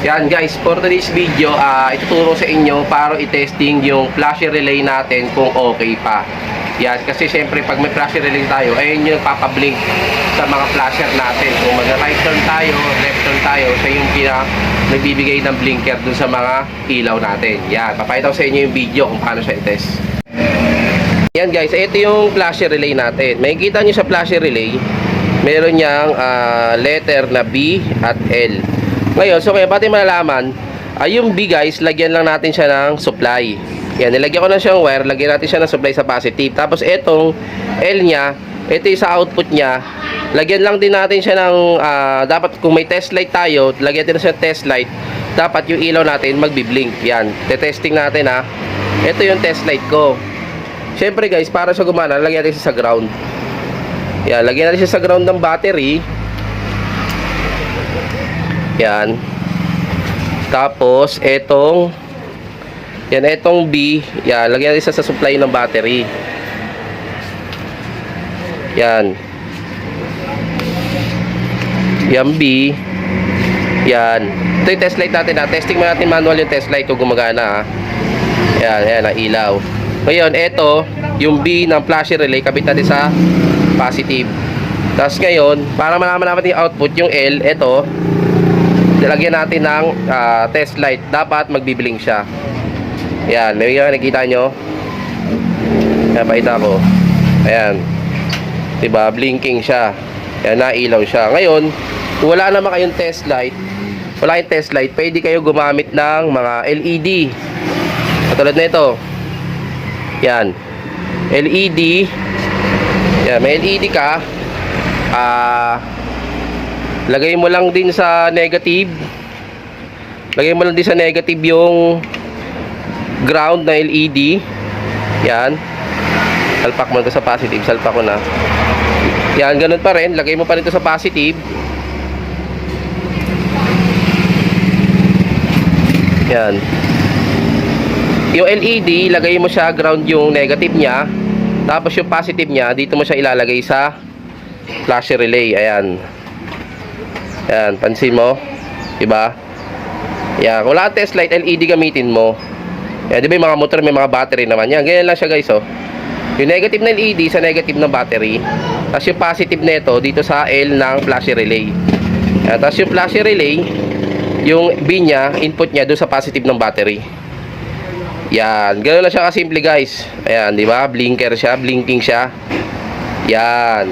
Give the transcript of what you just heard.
Yan guys, for today's video, ituturo sa inyo para i-testing yung flasher relay natin kung okay pa. Yan, kasi syempre pag may flasher relay tayo, ayun yung papablink sa mga flasher natin. Kung mag-right turn tayo, left turn tayo, siya yung nagbibigay ng blinker dun sa mga ilaw natin. Yan, papakita ko sa inyo yung video kung paano siya i-test. Yan guys, ito yung flasher relay natin. Makikita nyo sa flasher relay, meron niyang letter na B at L. Ngayon, so kaya pati malalaman, yung B guys, lagyan lang natin siya ng supply. Yan, nilagyan ko na siyang wire, lagyan natin siya ng supply sa positive. Tapos itong L niya, ito yung sa output niya, lagyan lang din natin siya ng, dapat kung may test light tayo, lagyan natin siya ng test light, dapat yung ilaw natin magbi-blink. Yan, te-testing natin ha. Ito yung test light ko. Siyempre guys, para sa gumana, lagyan natin siya sa ground. Yan, lagyan natin siya sa ground ng battery. Yan. Tapos etong B, yan, lagyan natin sa supply ng battery. Yan. Yan B. Yan. Ito yung test light natin ha. Testing mo natin manual yung test light kung gumagana ha. Yan, yan ang ilaw. Ngayon, ito yung B ng flasher relay, kabit natin sa positive. Tapos ngayon, para malaman natin yung output, yung L, ito nilagyan natin ng test light. Dapat magbiblink siya. Ayan, may nakikita nyo. Ayan, pakita ko. Ayan, diba, blinking siya. Ayan, nailaw siya. Ngayon, kung wala naman kayong test light, pwede kayo gumamit ng mga LED. Katulad na ito. Ayan, LED. Ayan, may LED ka. Lagay mo lang din sa negative. Lagay mo lang din sa negative yung ground na LED. Yan. Salpak mo ito sa positive. Salpak ko na. Yan, ganun pa rin. Lagay mo pa rin ito sa positive. Yan. Yung LED, lagay mo siya ground yung negative niya. Tapos yung positive niya, dito mo siya ilalagay sa flasher relay. Ayan. Yan, pansin mo, diba? Yan, kung wala kang test light, LED gamitin mo. Yan, diba yung mga motor may mga battery naman. Yan, ganyan lang siya guys, oh. Yung negative na LED sa negative ng battery. Tapos yung positive nito dito sa L ng flasher relay. Yan, tapos yung flasher relay, yung B niya, input niya doon sa positive ng battery. Yan, ganoon lang siya kasimple guys. Ayan, diba? Blinker siya, blinking siya. Yan.